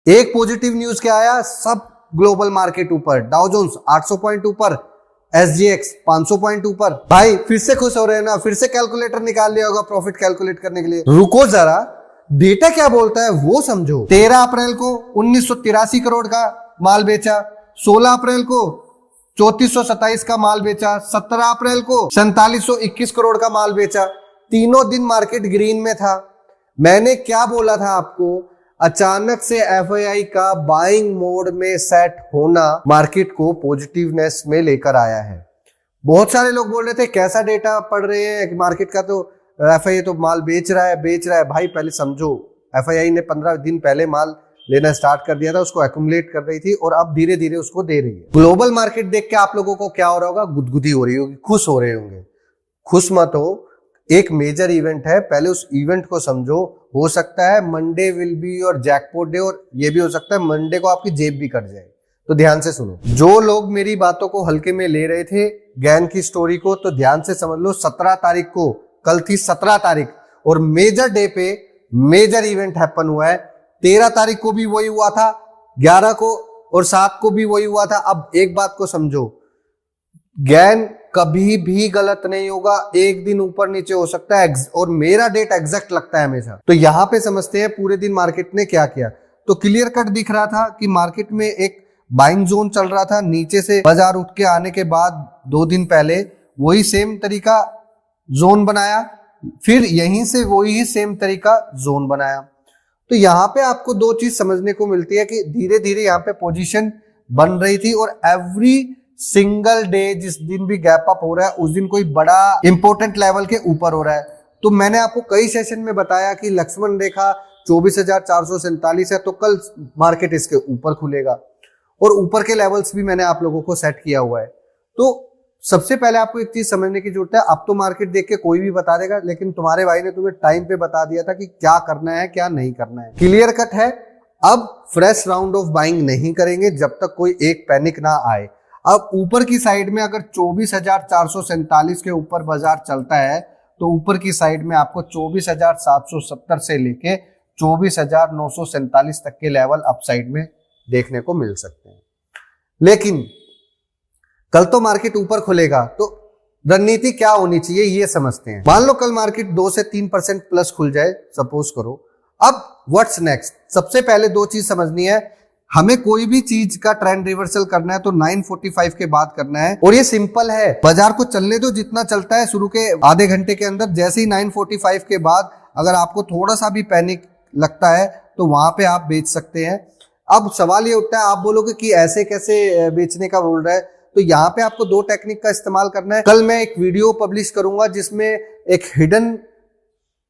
एक positive news क्या आया, सब ग्लोबल मार्केट ऊपर, डाउ जोन्स 800 पॉइंट ऊपर, SGX 500 पॉइंट ऊपर। भाई फिर से खुश हो रहे हैं ना, फिर से कैलकुलेटर निकाल लिया होगा प्रॉफिट कैलकुलेट करने के लिए। रुको जरा, डेटा क्या बोलता है वो समझो। 13 अप्रैल को 1983 करोड़ का माल बेचा, 16 अप्रैल को 3427 का माल बेचा, 17 अप्रैल को 4721 करोड़ का माल बेचा। तीनों दिन मार्केट ग्रीन में था। मैंने क्या बोला था आपको, अचानक से FII का बाइंग मोड में सेट होना मार्केट को पॉजिटिवनेस में लेकर आया है। बहुत सारे लोग बोल रहे थे कैसा डेटा पढ़ रहे हैं मार्केट का, तो FII तो माल बेच रहा है। भाई पहले समझो, FII ने 15 दिन पहले माल लेना स्टार्ट कर दिया था, उसको एक्यूमुलेट कर रही थी और अब धीरे धीरे उसको दे रही है। ग्लोबल मार्केट देख के आप लोगों को क्या हो रहा होगा, गुदगुदी हो रही होगी, खुश हो रहे होंगे। खुश मत हो, एक मेजर इवेंट है, पहले उस इवेंट को समझो। हो सकता है मंडे विल बी और जैकपॉट डे, और ये भी हो सकता है मंडे को आपकी जेब भी कट जाए। तो ध्यान से सुनो, जो लोग मेरी बातों को हल्के में ले रहे थे गैन की स्टोरी को, तो ध्यान से समझ लो। 17 तारीख को, कल थी 17 तारीख, और मेजर डे पे मेजर इवेंट हैपन हुआ है। 13 तारीख को भी वही हुआ था, 11 को और 7 को भी वही हुआ था। अब एक बात को समझो, गैन कभी भी गलत नहीं होगा, एक दिन ऊपर नीचे हो सकता है, और मेरा डेट एग्जैक्ट लगता है हमेशा। तो यहां पे समझते हैं पूरे दिन मार्केट ने क्या किया। तो क्लियर कट दिख रहा था कि मार्केट में एक बाइंग जोन चल रहा था। नीचे से बाजार उठ के आने के बाद 2 दिन पहले वही सेम तरीका जोन बनाया, फिर यहीं से वही सेम तरीका जोन बनाया। तो यहां पे आपको 2 चीज समझने को मिलती है कि धीरे धीरे यहां पे पोजीशन बन रही थी, और एवरी सिंगल डे जिस दिन भी गैप अप हो रहा है उस दिन कोई बड़ा इंपॉर्टेंट लेवल के ऊपर हो रहा है। तो मैंने आपको कई सेशन में बताया कि लक्ष्मण रेखा 24,447 है, तो कल मार्केट इसके ऊपर खुलेगा, और ऊपर के लेवल्स भी मैंने आप लोगों को सेट किया हुआ है। तो सबसे पहले आपको एक चीज समझने की जरूरत है, अब तो मार्केट देख के कोई भी बता देगा, लेकिन तुम्हारे भाई ने तुम्हें टाइम पे बता दिया था कि क्या करना है क्या नहीं करना है। क्लियर कट है। अब फ्रेश राउंड ऑफ बाइंग नहीं करेंगे जब तक कोई एक पैनिक ना आए। अब ऊपर की साइड में अगर 24,447 के ऊपर बाजार चलता है, तो ऊपर की साइड में आपको 24,770 से लेके 24,947 तक के लेवल अपसाइड में देखने को मिल सकते हैं। लेकिन कल तो मार्केट ऊपर खुलेगा, तो रणनीति क्या होनी चाहिए ये समझते हैं। मान लो कल मार्केट 2 से 3% प्लस खुल जाए, सपोज करो। अब व्हाट्स नेक्स्ट, सबसे पहले 2 चीज समझनी है। हमें कोई भी चीज का ट्रेंड रिवर्सल करना है तो 9:45 के बाद करना है, और ये सिंपल है। बाजार को चलने दो जितना चलता है, शुरू के आधे घंटे के अंदर जैसे ही 9:45 के बाद अगर आपको थोड़ा सा भी पैनिक लगता है तो वहां पे आप बेच सकते हैं। अब सवाल ये उठता है, आप बोलोगे कि ऐसे कैसे बेचने का बोल रहा है, तो यहाँ पे आपको 2 टेक्निक का इस्तेमाल करना है। कल मैं एक वीडियो पब्लिश करूंगा जिसमें एक हिडन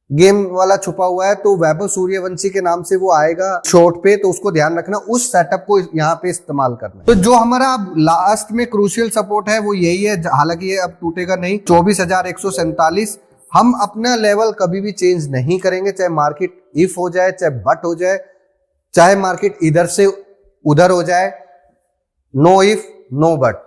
गेम वाला छुपा हुआ है, तो वैभव सूर्यवंशी के नाम से वो आएगा शॉर्ट पे, तो उसको ध्यान रखना, उस सेटअप को यहाँ पे इस्तेमाल करना। तो जो हमारा लास्ट में क्रूशियल सपोर्ट है वो यही है, हालांकि ये अब टूटेगा नहीं, 24,147। हम अपना लेवल कभी भी चेंज नहीं करेंगे, चाहे मार्केट इफ हो जाए, चाहे बट हो जाए, चाहे मार्केट इधर से उधर हो जाए, नो इफ नो बट।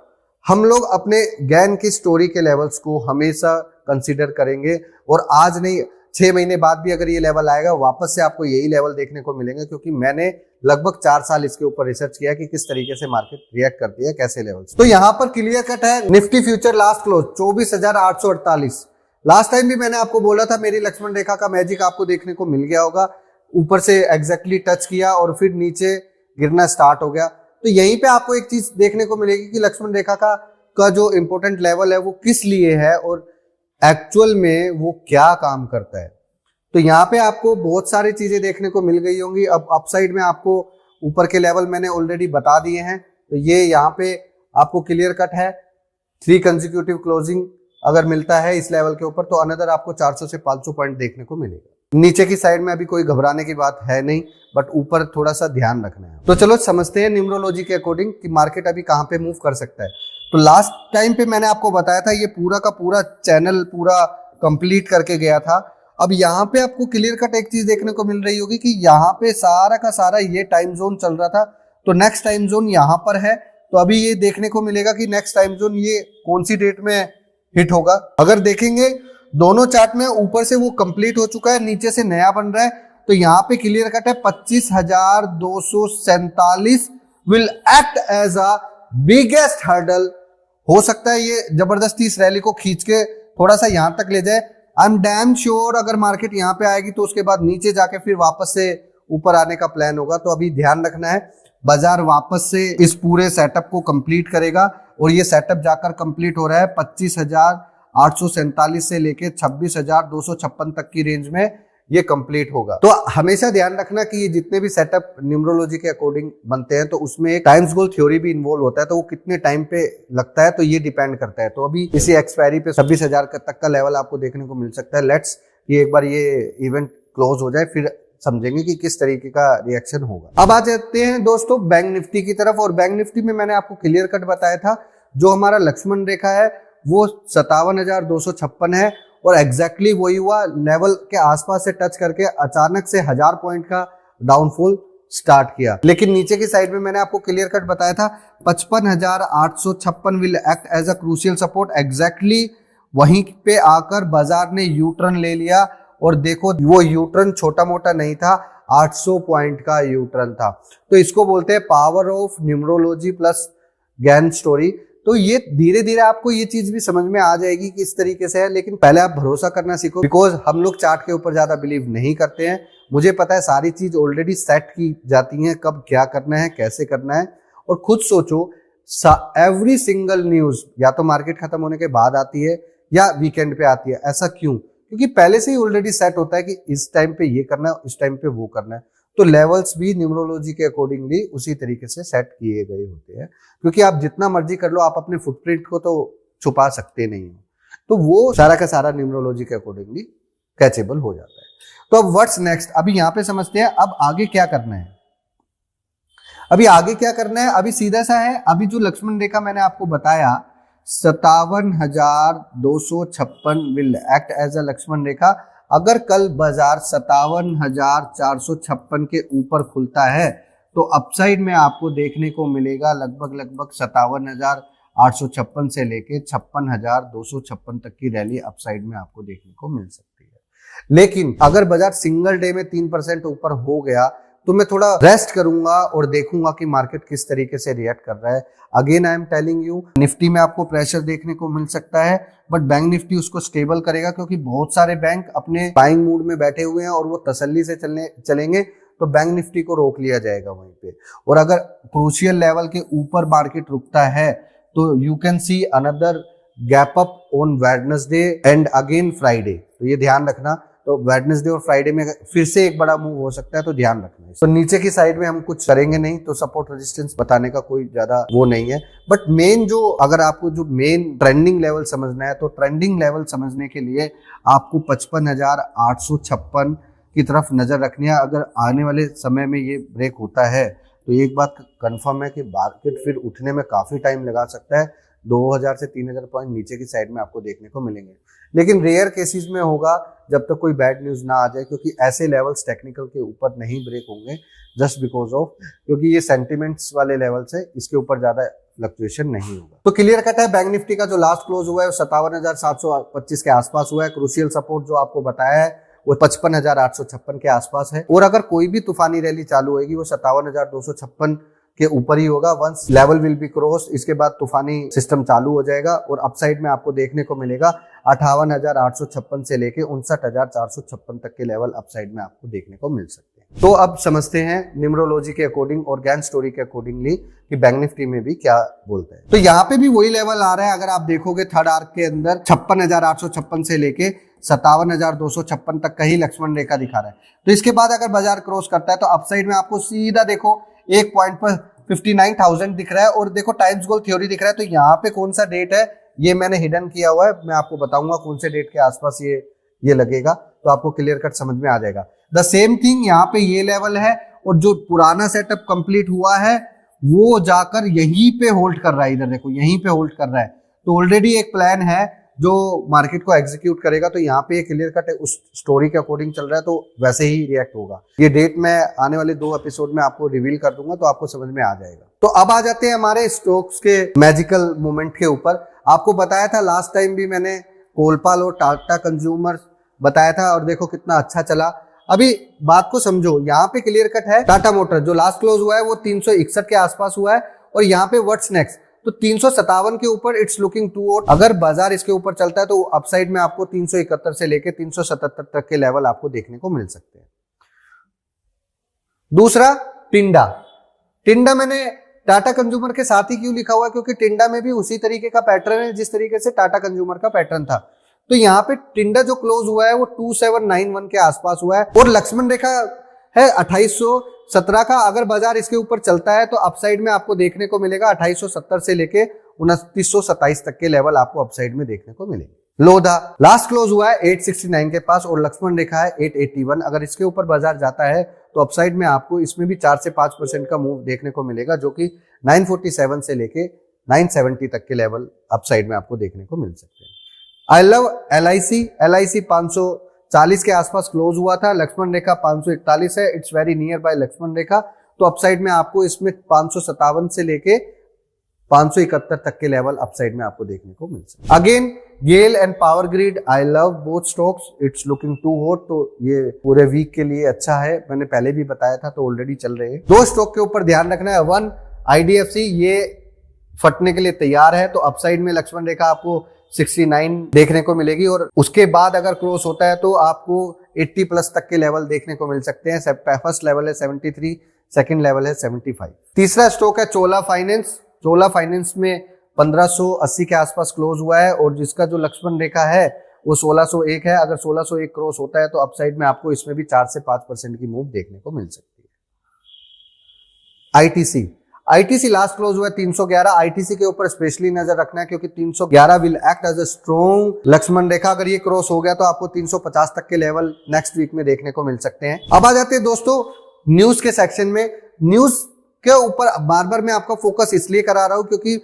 हम लोग अपने गैन की स्टोरी के लेवल्स को हमेशा कंसीडर करेंगे, और आज नहीं 6 महीने बाद भी अगर ये लेवल आएगा वापस से आपको यही लेवल देखने को मिलेंगे, क्योंकि मैंने लगभग 4 साल इसके ऊपर रिसर्च किया कि किस तरीके से मार्केट रिएक्ट करती है, कैसे लेवल्स। तो यहाँ पर क्लियर कट है, Nifty future last close 24,848। Last time भी मैंने आपको बोला था मेरी लक्ष्मण रेखा का मैजिक आपको देखने को मिल गया होगा, ऊपर से एग्जैक्टली टच किया और फिर नीचे गिरना स्टार्ट हो गया। तो यहीं पे आपको एक चीज देखने को मिलेगी कि लक्ष्मण रेखा का जो इंपॉर्टेंट लेवल है वो किस लिए है और एक्चुअल में वो क्या काम करता है। तो यहाँ पे आपको बहुत सारी चीजें देखने को मिल गई होंगी। अब अपसाइड में आपको ऊपर के लेवल मैंने ऑलरेडी बता दिए हैं, तो ये यहाँ पे आपको क्लियर कट है। 3 कंसेक्यूटिव क्लोजिंग अगर मिलता है इस लेवल के ऊपर, तो अनदर आपको 400 से 500 पॉइंट देखने को मिलेगा। नीचे की साइड में अभी कोई घबराने की बात है नहीं, बट ऊपर थोड़ा सा ध्यान रखना है। तो चलो समझते हैं न्यूमरोलॉजी के अकॉर्डिंग कि मार्केट अभी कहाँ पे मूव कर सकता है। तो लास्ट टाइम पे मैंने आपको बताया था, ये पूरा का पूरा चैनल पूरा कंप्लीट करके गया था। अब यहाँ पे आपको क्लियर कट एक चीज देखने को मिल रही होगी कि यहाँ पे सारा का सारा ये टाइम जोन चल रहा था, तो नेक्स्ट टाइम जोन यहाँ पर है। तो अभी ये देखने को मिलेगा कि नेक्स्ट टाइम जोन ये कौन सी डेट में हिट होगा। अगर देखेंगे दोनों चार्ट में ऊपर से वो कंप्लीट हो चुका है, नीचे से नया बन रहा है, तो यहाँ पे क्लियर कट है 25,247 will act as a biggest hurdle. हो सकता है ये जबरदस्ती इस रैली को खींच के थोड़ा सा यहां तक ले जाए। आई एम डैम श्योर अगर मार्केट यहाँ पे आएगी तो उसके बाद नीचे जाके फिर वापस से ऊपर आने का प्लान होगा। तो अभी ध्यान रखना है, बाजार वापस से इस पूरे सेटअप को कंप्लीट करेगा और ये सेटअप जाकर कंप्लीट हो रहा है 25,847 से लेके 26,256 तक की रेंज में ये कंप्लीट होगा। तो हमेशा ध्यान रखना कि ये जितने भी सेटअप न्यूमरोलॉजी के अकॉर्डिंग बनते हैं तो उसमें एक टाइम्स गोल थ्योरी भी इन्वॉल्व होता है, तो वो कितने टाइम पे लगता है तो ये डिपेंड करता है। तो अभी इसी एक्सपायरी पे 26,000 तक का लेवल आपको देखने को मिल सकता है। लेट्स कि एक बार ये इवेंट क्लोज हो जाए फिर समझेंगे कि किस तरीके का रिएक्शन होगा। अब आ जाते हैं दोस्तों बैंक निफ्टी की तरफ। और बैंक निफ्टी में मैंने आपको क्लियर कट बताया था जो हमारा लक्ष्मण रेखा है वो 57,256 है और एग्जैक्टली वही हुआ, लेवल के आसपास से टच करके अचानक से 1000 पॉइंट का डाउनफॉल स्टार्ट किया। लेकिन नीचे की साइड में मैंने आपको क्लियर कट बताया था 55,856 will act as a crucial support. Exactly वहीं पे आकर बाजार ने यू टर्न ले लिया और देखो वो यू टर्न छोटा मोटा नहीं था, 800 पॉइंट का यू टर्न था। तो इसको बोलते हैं power of numerology plus Gann story. तो ये धीरे धीरे आपको ये चीज भी समझ में आ जाएगी कि इस तरीके से है, लेकिन पहले आप भरोसा करना सीखो, बिकॉज हम लोग चार्ट के ऊपर ज्यादा बिलीव नहीं करते हैं। मुझे पता है सारी चीज ऑलरेडी सेट की जाती है, कब क्या करना है कैसे करना है। और खुद सोचो एवरी सिंगल न्यूज या तो मार्केट खत्म होने के बाद आती है या वीकेंड पे आती है। ऐसा क्यों? क्योंकि पहले से ही ऑलरेडी सेट होता है कि इस टाइम पे ये करना है, इस टाइम पे वो करना है। तो लेवल्स भी न्यूमरोलॉजी के अकॉर्डिंगली उसी तरीके से सेट किए गए होते हैं, क्योंकि आप जितना मर्जी कर लो आप अपने फुटप्रिंट को तो छुपा सकते नहीं हो। तो वो सारा का सारा न्यूमरोलॉजी के अकॉर्डिंगली कैचेबल हो जाता है। तो अब व्हाट्स नेक्स्ट, अभी यहां पे समझते हैं अब आगे क्या करना है। अभी आगे क्या करना है, अभी सीधा सा है। अभी जो लक्ष्मण रेखा मैंने आपको बताया 57,256 will act as a Lakshman rekha. अगर कल बाजार 57,456 के ऊपर खुलता है तो अपसाइड में आपको देखने को मिलेगा लगभग 57,856 से लेके 56,256 तक की रैली अपसाइड में आपको देखने को मिल सकती है। लेकिन अगर बाजार सिंगल डे में 3% ऊपर हो गया तो मैं थोड़ा रेस्ट करूंगा और देखूंगा कि मार्केट किस तरीके से रिएक्ट कर रहा है। Again I am telling you, Nifty में आपको प्रेशर देखने को मिल सकता है, बट बैंक निफ्टी उसको स्टेबल करेगा, क्योंकि बहुत सारे बैंक अपने बाइंग मूड में बैठे हुए हैं और वो तसल्ली से चलेंगे तो बैंक निफ्टी को रोक लिया जाएगा वहीं पे। और अगर क्रूशियल लेवल के ऊपर मार्केट रुकता है तो you can see another gap up on Wednesday and again Friday. तो ये ध्यान रखना, तो वेडनेसडे और फ्राइडे में फिर से एक बड़ा मूव हो सकता है, तो ध्यान रखना है। तो नीचे की साइड में हम कुछ करेंगे नहीं, तो सपोर्ट रेजिस्टेंस बताने का कोई ज्यादा वो नहीं है। बट मेन जो, अगर आपको जो मेन ट्रेंडिंग लेवल समझना है तो ट्रेंडिंग लेवल समझने के लिए आपको 55,856 की तरफ नजर रखनी है। अगर आने वाले समय में ये ब्रेक होता है तो एक बात कंफर्म है कि मार्केट फिर उठने में काफी टाइम लगा सकता है। 2,000 से 3,000 पॉइंट नीचे की साइड में आपको देखने को मिलेंगे, लेकिन रेयर केसेस में होगा जब तक कोई बैड न्यूज ना आ जाए, क्योंकि ऐसे लेवल्स टेक्निकल के ऊपर नहीं ब्रेक होंगे जस्ट बिकॉज ऑफ, क्योंकि ये सेंटिमेंट्स वाले लेवल्स है, इसके ऊपर ज्यादा फ्लक्चुएशन नहीं होगा। तो क्लियर कट है, बैंक निफ्टी का जो लास्ट क्लोज हुआ है 57,725 के आसपास हुआ है। क्रूशियल सपोर्ट जो आपको बताया है वो 55,856 के आसपास है। और अगर कोई भी तूफानी रैली चालू होगी वो 57,256 के ऊपर ही होगा। Once level will be cross, इसके बाद तूफानी सिस्टम चालू हो जाएगा और अपसाइड में आपको देखने को मिलेगा 58,856 से लेके 59,456 तक के लेवल अपसाइड में आपको देखने को मिल सकते हैं। तो अब समझते हैं न्यूमरोलॉजी के अकॉर्डिंग और गैन स्टोरी के अकॉर्डिंगली कि बैंक निफ्टी में भी क्या बोलते हैं। तो यहाँ पे भी वही लेवल आ रहा है। अगर आप देखोगे थर्ड आर्क के अंदर 56,856 से लेके 57,256 तक का ही लक्ष्मण रेखा दिखा रहा है। तो इसके बाद अगर बाजार क्रॉस करता है तो अपसाइड में आपको सीधा देखो एक पॉइंट पर 59,000 दिख रहा है और देखो टाइम्स गोल थ्योरी दिख रहा है। तो यहाँ पे कौन सा डेट है ये मैंने हिडन किया हुआ है, मैं आपको बताऊंगा कौन से डेट के आसपास ये लगेगा, तो आपको क्लियर कट समझ में आ जाएगा। द सेम थिंग यहाँ पे ये लेवल है और जो पुराना सेटअप कंप्लीट हुआ है वो जाकर यहीं पे होल्ड कर रहा है। इधर देखो यहीं पे होल्ड कर रहा है, तो ऑलरेडी एक प्लान है जो मार्केट को एग्जीक्यूट करेगा। तो यहाँ पे क्लियर कट है, उस स्टोरी के अकॉर्डिंग चल रहा है, तो वैसे ही रिएक्ट होगा। ये डेट मैं आने वाले 2 एपिसोड में आपको रिवील कर दूंगा, तो आपको समझ में आ जाएगा। तो अब आ जाते हैं हमारे स्टॉक्स के मैजिकल मोमेंट के ऊपर। आपको बताया था लास्ट टाइम भी मैंने कोलपाल और टाटा कंज्यूमर बताया था और देखो कितना अच्छा चला। अभी बात को समझो, यहाँ पे क्लियर कट है टाटा मोटर जो लास्ट क्लोज हुआ है वो 361 के आसपास हुआ है, और यहाँ पे व्हाट्स नेक्स्ट तो 357 के ऊपर इट्स लुकिंग टू। अगर बाजार इसके ऊपर चलता है तो अपसाइड में आपको 371 से लेके 377 तक के लेवल आपको देखने को मिल सकते हैं। दूसरा टिंडा। टिंडा मैंने टाटा कंज्यूमर के साथ ही क्यों लिखा हुआ है, क्योंकि टिंडा में भी उसी तरीके का पैटर्न है जिस तरीके से टाटा कंज्यूमर का पैटर्न था। तो यहाँ पे टिंडा जो क्लोज हुआ है वो 2791 के आसपास हुआ है, और लक्ष्मण रेखा है 2817 का। अगर बाजार इसके ऊपर चलता है तो अपसाइड में आपको देखने को मिलेगा 2870 से लेके 2927 तक के लेवल आपको अपसाइड में देखने को मिलेंगे। लोधा लास्ट क्लोज हुआ है 869 के पास, और लक्ष्मण रेखा है 881। अगर इसके ऊपर बाजार जाता है तो अपसाइड में आपको इसमें भी 4 से 5% का मूव देखने को मिलेगा, जो कि 947 से लेके 970 तक के लेवल अपसाइड में आपको देखने को मिल सकते हैं। आई लव LIC 540 के आसपास क्लोज हुआ था, लक्ष्मण रेखा 541 है, it's very near by Lakshman rekha. तो अपसाइड में आपको इसमें 557 से लेके 571 तक के लेवल अपसाइड में आपको देखने को मिल सकते हैं। Again GAIL and Power Grid, I love both stocks, it's looking too hot. तो ये पूरे वीक के लिए अच्छा है, मैंने पहले भी बताया था, तो ऑलरेडी चल रहे हैं। दो स्टॉक के ऊपर ध्यान रखना है। वन IDFC, ये फटने के लिए तैयार है, तो अपसाइड में लक्ष्मण रेखा आपको 69 देखने को मिलेगी, और उसके बाद अगर क्रॉस होता है तो आपको 80 प्लस तक के लेवल देखने को मिल सकते हैं। फर्स्ट लेवल है 73, सेकंड लेवल है 75। तीसरा स्टॉक है चोला फाइनेंस। चोला फाइनेंस में 1580 के आसपास क्लोज हुआ है, और जिसका जो लक्ष्मण रेखा है वो 1601 है। अगर 1601 क्रॉस होता है तो अपसाइड में आपको इसमें भी 4 से 5% की मूव देखने को मिल सकती है। ITC लास्ट क्लोज हुआ है 311। ITC के ऊपर स्पेशली नजर रखना है, क्योंकि 311 will act as a strong Lakshman rekha. अगर ये क्रॉस हो गया तो आपको 350 तक के लेवल नेक्स्ट वीक में देखने को मिल सकते हैं। अब आ जाते हैं दोस्तों न्यूज के सेक्शन में। न्यूज के ऊपर बार बार मैं आपका फोकस इसलिए करा रहा हूं क्योंकि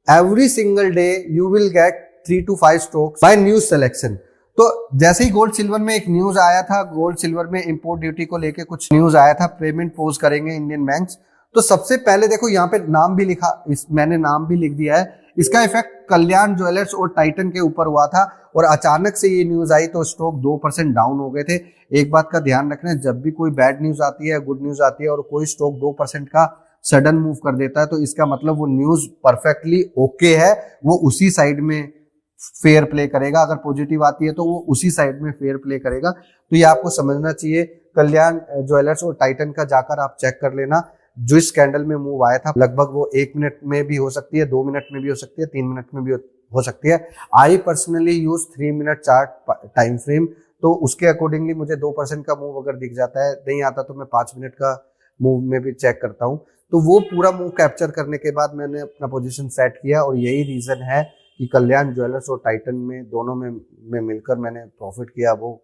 every single day you will get 3 to 5 stocks by news selection. तो जैसे ही गोल्ड सिल्वर में एक न्यूज आया था, गोल्ड सिल्वर में इंपोर्ट ड्यूटी को लेके कुछ न्यूज आया था, पेमेंट पोज करेंगे इंडियन बैंक्स। तो सबसे पहले देखो यहाँ पे नाम भी लिखा, मैंने नाम भी लिख दिया है। इसका इफेक्ट कल्याण ज्वेलर्स और टाइटन के ऊपर हुआ था, और अचानक से ये न्यूज आई तो स्टॉक 2% डाउन हो गए थे। एक बात का ध्यान रखना, जब भी कोई बैड न्यूज आती है, गुड न्यूज आती है, और कोई स्टॉक 2% का सडन मूव कर देता है, तो इसका मतलब वो न्यूज परफेक्टली ओके है, वो उसी साइड में फेयर प्ले करेगा। अगर पॉजिटिव आती है तो वो उसी साइड में फेयर प्ले करेगा। तो ये आपको समझना चाहिए। कल्याण ज्वेलर्स और टाइटन का जाकर आप चेक कर लेना। जो इस कैंडल में मूव आया था, लगभग वो 1 मिनट में भी हो सकती है, 2 मिनट में भी हो सकती है, 3 मिनट में भी हो सकती है। I personally use 3 minute chart time frame, तो उसके अकॉर्डिंगली मुझे 2% का मूव अगर दिख जाता है, नहीं आता तो मैं 5 मिनट का मूव में भी चेक करता हूं। तो वो पूरा मूव कैप्चर करने के बाद मैंने अपना पोजीशन सेट किया, और यही रीजन है कि कल्याण ज्वेलर्स और टाइटन में दोनों में मिलकर मैंने प्रॉफिट किया, वो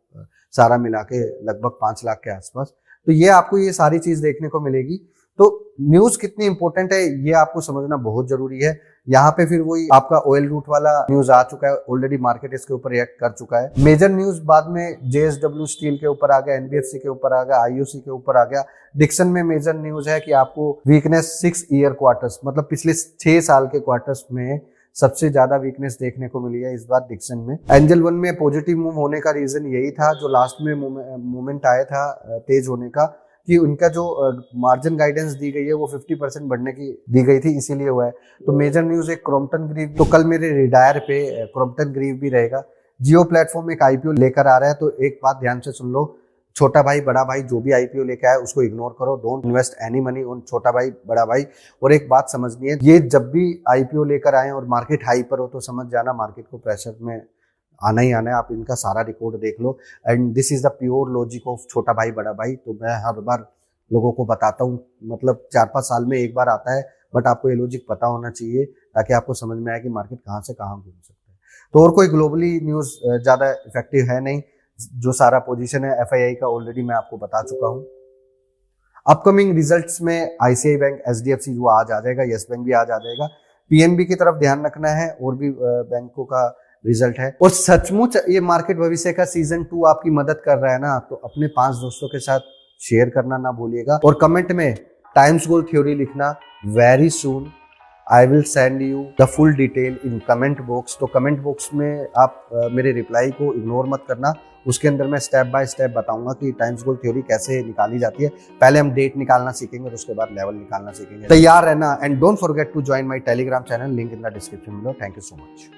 सारा मिला के लगभग 5 लाख के आसपास। तो ये आपको ये सारी चीज देखने को मिलेगी। तो न्यूज कितनी इंपॉर्टेंट है ये आपको समझना बहुत जरूरी है। यहाँ पे फिर वही आपका ऑयल रूट वाला न्यूज आ चुका है, ऑलरेडी मार्केट इसके ऊपर रिएक्ट कर चुका है। मेजर न्यूज बाद में JSW स्टील के ऊपर आ गया, NBFC के ऊपर आ गया, IOC के ऊपर आ गया। डिक्सन में मेजर न्यूज है कि आपको वीकनेस 6 ईयर क्वार्टर्स, मतलब पिछले 6 साल के क्वार्टर्स में सबसे ज्यादा वीकनेस देखने को मिली है इस बार डिक्सन में। एंजल वन में पॉजिटिव मूव होने का रीजन यही था, जो लास्ट में मूवमेंट आया था तेज होने का, कि उनका जो मार्जिन गाइडेंस दी गई है वो 50% बढ़ने की दी गई थी, इसीलिए हुआ है। तो मेजर न्यूज एक क्रॉम्पटन ग्रीव, तो कल मेरे रिडायर पे क्रॉम्पटन ग्रीव भी रहेगा। जियो प्लेटफॉर्म एक IPO लेकर आ रहा है, तो एक बात ध्यान से सुन लो, छोटा भाई बड़ा भाई जो भी IPO लेकर आए उसको इग्नोर करो, don't invest any money on छोटा भाई बड़ा भाई। और एक बात समझनी है, ये जब भी IPO लेकर आए और मार्केट हाई पर हो तो समझ जाना मार्केट को प्रेशर में आना ही आना है। आप इनका सारा रिकॉर्ड देख लो, and this is the pure logic of छोटा भाई बड़ा भाई। तो मैं हर बार लोगों को बताता हूँ, मतलब 4-5 साल में एक बार आता है, बट आपको ये लॉजिक पता होना चाहिए ताकि आपको समझ में आए कि मार्केट कहाँ से कहाँ घूम सकता है। तो और कोई ग्लोबली न्यूज ज्यादा इफेक्टिव है नहीं, जो सारा पोजीशन है FII का ऑलरेडी मैं आपको बता चुका हूँ। अपकमिंग रिजल्ट्स में ICICI बैंक, HDFC जो आज आ जाएगा, यस बैंक भी आज आ जाएगा। PNB की तरफ ध्यान रखना है, और भी बैंकों का रिजल्ट है। और सचमुच ये मार्केट भविष्य का सीजन 2 आपकी मदद कर रहा है ना, तो अपने 5 दोस्तों के साथ शेयर करना ना भूलिएगा, और कमेंट में टाइम्स गोल्ड थ्योरी लिखना। Very soon I will send you the full detail in comment box. तो कमेंट बॉक्स में आप मेरे रिप्लाई को इग्नोर मत करना, उसके अंदर मैं स्टेप बाय स्टेप बताऊंगा कि टाइम्स गोल थ्योरी कैसे निकाली जाती है। पहले हम डेट निकालना सीखेंगे और उसके बाद लेवल निकालना सीखेंगे। तैयार रहना and don't forget to join my Telegram channel, link in the description below. Thank you so much.